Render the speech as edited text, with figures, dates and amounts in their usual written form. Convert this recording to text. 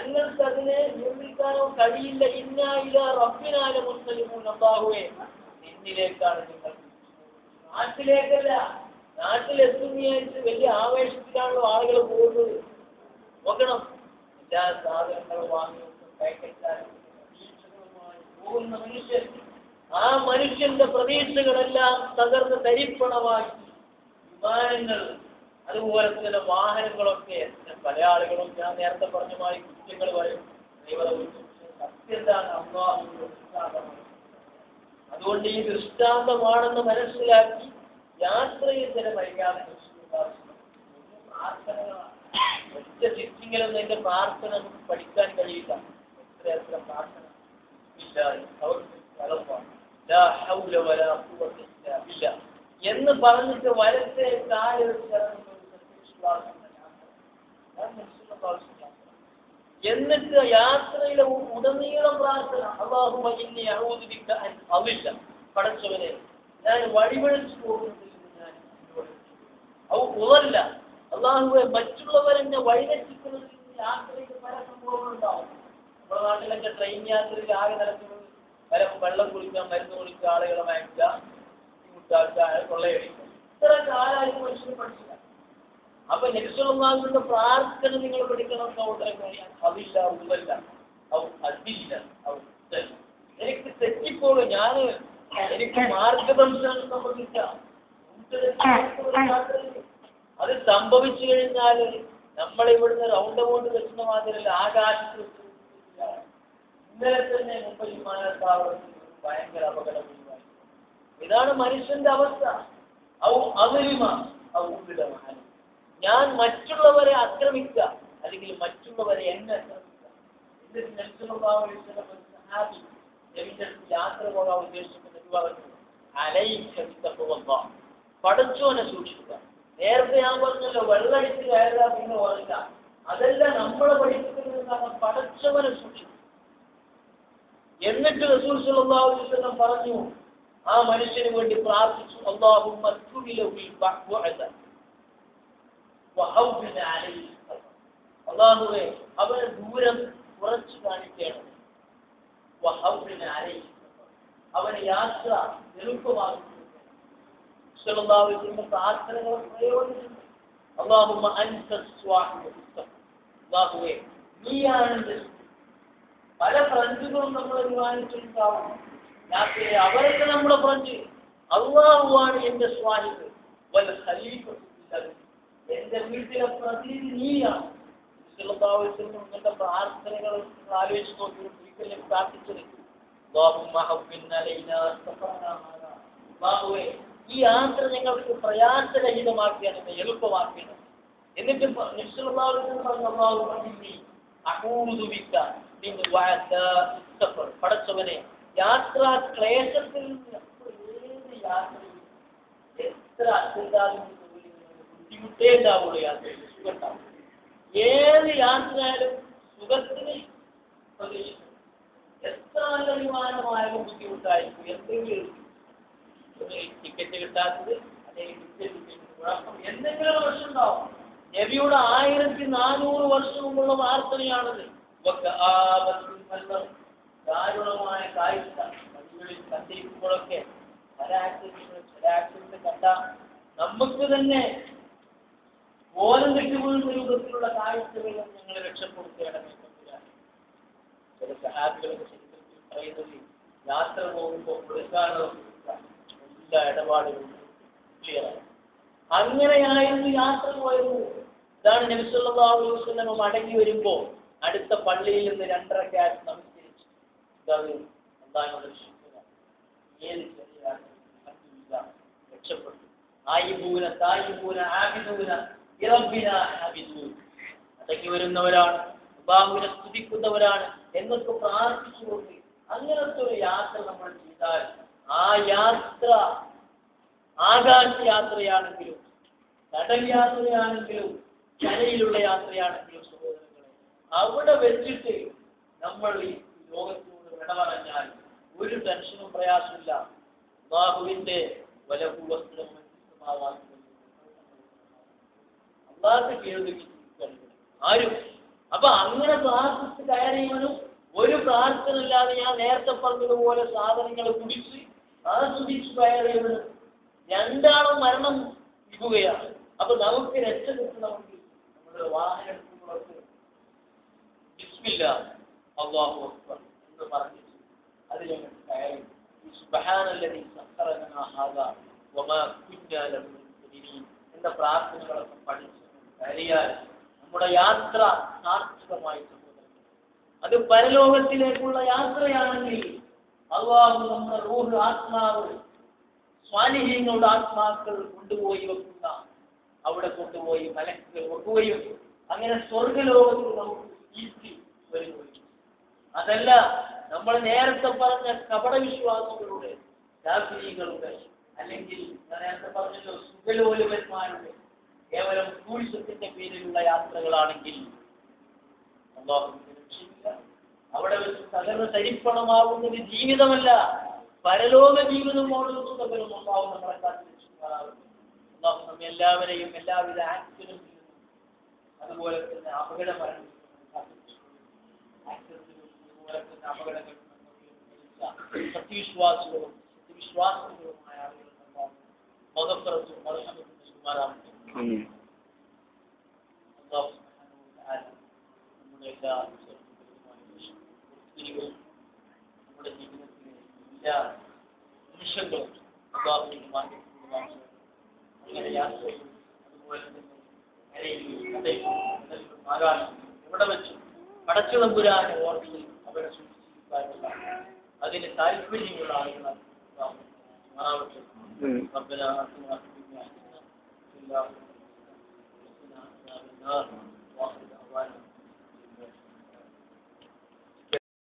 നിങ്ങൾക്ക് അതിനെ നിയന്ത്രിക്കാനോ കഴിയില്ല. ഇന്നായില്ല റബ്ബിനാല മുസ്ലിമൂൻ, അല്ലാഹുവേ നിന്നിലേക്കാണ് നിങ്ങൾ. നാട്ടിലേക്കല്ല. നാട്ടിലെത്തുന്നതിനനുസരിച്ച് വലിയ ആവേശത്തിലാണല്ലോ ആളുകൾ പോകുന്നത്. നോക്കണം, എല്ലാ സാധനങ്ങളും വാങ്ങി പാക്കറ്റായി പോകുന്ന മനുഷ്യൻ, ആ മനുഷ്യന്റെ പ്രതീക്ഷകളെല്ലാം തകർന്ന് തരിപ്പണമായി. വിമാനങ്ങൾ, അതുപോലെ തന്നെ വാഹനങ്ങളൊക്കെ. പല ആളുകളും ഞാൻ നേരത്തെ പറഞ്ഞമായി കുറ്റങ്ങൾ പറയും. സത്യതാണ് അല്ലാഹുവിന്റെ ദൃഷ്ടാന്തമാണ്. അതുകൊണ്ട് ഈ ദൃഷ്ടാന്തമാണെന്ന് മനസ്സിലാക്കി യാത്രയിൽ ചില മര്യാദകൾ പ്രാർത്ഥനകളാണ്. ഒറ്റ സിറ്റിങ്ങിലൊന്നും എന്റെ പ്രാർത്ഥന നമുക്ക് പഠിക്കാൻ കഴിയില്ല. എത്ര പ്രാർത്ഥന എന്ന് പറഞ്ഞിട്ട് വലത്തെ എന്നിട്ട് യാത്രയിലെ ഉടനീളം പ്രാർത്ഥന, അല്ലാഹുമ്മ ഇന്നി അഊദു ബിക അൻ അളില്ല, പടച്ചവനെ ഞാൻ വഴിവഴിച്ചു പോകുന്നതിൽ ഞാൻ ഉറല്ല. അല്ലാഹുവെ മറ്റുള്ളവരെന്നെ വഴിതെറ്റിക്കുന്നതിൽ യാത്രയിൽ പല സംഭവങ്ങളുണ്ടാവും. നമ്മുടെ നാട്ടിലൊക്കെ ട്രെയിൻ യാത്രയിൽ ആകെ നടക്കുന്നത് വെള്ളം കുടിക്കാൻ, മരുന്ന് കുടിക്കാൻ, ആളുകളെ വാങ്ങിക്കുക, കൊള്ളയടിക്കുക. ഇത്ര കാലമായി മനുഷ്യന് പഠിച്ചില്ല. അപ്പൊ നബി സല്ലല്ലാഹു അലൈഹി വസല്ലം പ്രാർത്ഥന നിങ്ങൾ പഠിക്കണം. സഹോദരങ്ങളെ, അതില്ല ഉള്ളല്ല, അതില്ല എനിക്ക് തെറ്റിപ്പോഴും എനിക്ക് മാർഗദർശനം സംബന്ധിക്കാം. അത് സംഭവിച്ചു കഴിഞ്ഞാൽ നമ്മളിവിടുന്ന് റൗണ്ട് അബൌട്ട് വെക്കുന്ന മാതിരല്ല, ആകാശത്ത് ഇന്നലെ തന്നെ മുമ്പ് വിമാനത്താവളത്തിൽ ഭയങ്കര അപകടം. ഇതാണ് മനുഷ്യന്റെ അവസ്ഥ. ഞാൻ മറ്റുള്ളവരെ ആക്രമിക്കുക, അല്ലെങ്കിൽ മറ്റുള്ളവരെ എന്നെ ആക്രമിക്കുക. യാത്ര പോകാൻ ഉദ്ദേശിക്കുന്ന പടച്ചോനെ സൂക്ഷിക്കുക. നേരത്തെ ഞാൻ പറഞ്ഞല്ലോ, വെള്ളടിച്ച് കയറുക പിന്നെ ഓർക്കുക. അതെല്ലാം നമ്മളെ പഠിപ്പിക്കുന്നതാണ്. പടച്ചവനെ സൂക്ഷിക്കുക. എന്നിട്ട് റസൂൽ സല്ലല്ലാഹു അലൈഹി വസല്ലം പറഞ്ഞു, ആ മനുഷ്യന് വേണ്ടി പ്രാർത്ഥിച്ചു, അല്ലാഹുമ്മ അല്ലാഹുവേ അവന് ദൂരം കുറച്ചു കാണിക്കണം, അവന് യാത്ര എളുപ്പമാക്കി. പ്രാർത്ഥനകൾ പ്രയോജനമുണ്ട്. അല്ലാഹുമ്മ അൻത സ്വാഹിബു, അല്ലാഹുവേ നീയാണ്. പല ഫ്രണ്ട്സുകളും നമ്മൾ തീരുമാനിച്ചിട്ടുണ്ടാവും യാത്രയെ. അവരൊക്കെ നമ്മളെ ഫ്രണ്ട്. അല്ലാഹുവാണ് എന്റെ സ്വാഹിബ്, വൽ ഖലീഫത്തു, എന്റെ വീട്ടിലെ പ്രതിനിധി നീയാണ്. നിങ്ങളുടെ പ്രാർത്ഥനകൾ ആലോചിച്ച് നോക്കി. ഒരിക്കലും പ്രാർത്ഥിച്ചത് ഈ യാത്ര ഞങ്ങൾക്ക് പ്രയാസരഹിതമാക്കിയാണ്, എളുപ്പമാക്കിയത്. എന്നിട്ട് പടച്ചവനെ യാത്രാ ക്ലേശത്തിൽ നിന്ന് ഏത് യാത്രയും എത്ര ബുദ്ധിമുട്ടേ ഉണ്ടാവുള്ളൂ. യാത്രയിൽ സുഖം ഉണ്ടാവും. ഏത് യാത്രയായാലും സുഖത്തിന് പ്രതീക്ഷിക്കും. എത്ര നല്ല വിമാനമായാലും ബുദ്ധിമുട്ടായിരിക്കും. എന്തെങ്കിലും ടിക്കറ്റ് കിട്ടാത്തത്, അല്ലെങ്കിൽ കുഴപ്പം, എന്തെങ്കിലും ഒരു വർഷം ഉണ്ടാവും. നബിയുടെ 1400 വർഷം മുമ്പുള്ള പ്രാർത്ഥനയാണത്. ദാരുണമായ കാഴ്ച വഴികളിൽ സഞ്ചരിക്കുമ്പോഴൊക്കെ ചില ആക്സിഡന്റ് കണ്ട നമുക്ക് തന്നെ ബോധം കെട്ടുപോകുന്ന രൂപത്തിലുള്ള കാഴ്ചകൾ ഞങ്ങൾ രക്ഷപ്പെടുത്തുകയാണ്. ചില സഹാബികളൊക്കെ ചരിത്രത്തിൽ പറയുന്നത്, യാത്ര പോകുമ്പോൾ കൊടുക്കാനോ എല്ലാ ഇടപാടുകളും ക്ലിയറാണ്. അങ്ങനെയായിരുന്നു യാത്ര പോയത്. ഇതാണ് നബി സല്ലല്ലാഹു അലൈഹി വസല്ലം മടങ്ങി വരുമ്പോൾ അടുത്ത പള്ളിയിൽ നിന്ന് 2 റക്അത്ത് നമസ്കരിച്ചു. ഏത് ചെറിയ രക്ഷപ്പെട്ടു. അടങ്ങി വരുന്നവരാണ്, അല്ലാഹുവിനെ സ്തുതിക്കുന്നവരാണ് എന്നൊക്കെ പ്രാർത്ഥിച്ചുകൊണ്ട് അങ്ങനത്തെ ഒരു യാത്ര നമ്മൾ ചെയ്താൽ, ആ യാത്ര ആകാശ യാത്രയാണെങ്കിലും കടൽ യാത്രയാണെങ്കിലും കരയിലുള്ള യാത്രയാണെങ്കിലും സഹോദരങ്ങളെ, അവിടെ വെച്ചിട്ട് നമ്മൾ ഈ ലോകത്തോട് വിട പറഞ്ഞാൽ ഒരു ടെൻഷനും പ്രയാസമില്ല. അല്ലാഹുവിന്റെ വലഹു വസ്ത്രം അല്ലാഹുവിന്റെ കീഴിൽ ആരും അപ്പൊ അങ്ങനെ പ്രാർത്ഥിച്ച് കയറിയവനും ഒരു പ്രാർത്ഥന ഇല്ലാതെ ഞാൻ നേരത്തെ പറഞ്ഞതുപോലെ സാധനങ്ങൾ കുടിച്ച് ആസ്വദിച്ച് കയറിയവനും രണ്ടാളും മരണം വിടുകയാണ്. അപ്പൊ നമുക്ക് രക്ഷ കിട്ടണമെങ്കിൽ നമ്മുടെ വാഹനങ്ങളൊക്കെ ബിസ്മില്ലാഹ് അല്ലാഹു അക്ബർ എന്ന് പറഞ്ഞിട്ട് അതിലേക്ക് കയറി സുബ്ഹാനല്ലദീ സഖറ ലനാ ഹാദാ വമാ കുന്നാ ലഹു മുഖ്രിനീൻ എന്ന പ്രാർത്ഥനകളൊക്കെ പഠിച്ച് കയറിയാൽ നമ്മുടെ യാത്ര സാർത്ഥകമായി. അത് പരലോകത്തിലേക്കുള്ള യാത്രയാണെങ്കിൽ അല്ലാഹു നമ്മുടെ റൂഹ് ആത്മാവ് സ്വാലിഹീങ്ങളുടെ ആത്മാക്കൾ കൊണ്ടുപോയി വെക്കുന്ന അവിടെ കൊണ്ടുപോയി മലക്കുകൾ വെക്കുകയും അങ്ങനെ സ്വർഗലോകത്തിൽ നമുക്ക് ഈറ്റി വരുകയും. അതല്ല നമ്മൾ നേരത്തെ പറഞ്ഞ കപടവിശ്വാസികളുടെ കാഫിരികളുടെ അല്ലെങ്കിൽ നേരത്തെ പറഞ്ഞല്ലോ സുഖലോലുപന്മാരുടെ കേവലം ടൂറിസത്തിന്റെ പേരിലുള്ള യാത്രകളാണെങ്കിൽ അവിടെ വെച്ച് തകർന്ന് തരിപ്പണമാവുന്നത് ജീവിതമല്ല, പരലോക ജീവിതമോട് തകർന്നുണ്ടാവും. നമ്മളെ കാത്തിരക്ഷിക്കാറാവുന്നു. നമ്മെ എല്ലാവരെയും എല്ലാവിധ ആക്സിഡന്റിലും അതുപോലെ തന്നെ അപകടമരണം അപകടങ്ങൾ സത്യവിശ്വാസികളുമായ ആളുകൾ മതപ്പുറത്തും മതസമൂഹമാരാകുന്നു. നമ്മുടെ എല്ലാ നമ്മുടെ ജീവിതത്തിലെ എല്ലാ നിമിഷങ്ങളും അങ്ങനെ യാത്രയും അതുപോലെ തന്നെ ആകാശം എവിടെ വെച്ചും പടച്ചു തമ്പുരാനെ ഓർമ്മയിൽ അവരെ സൂക്ഷിക്കാനുള്ള അതിന് താല്പര്യമുള്ള ആളുകളാണ് മാറാവട്ടെ.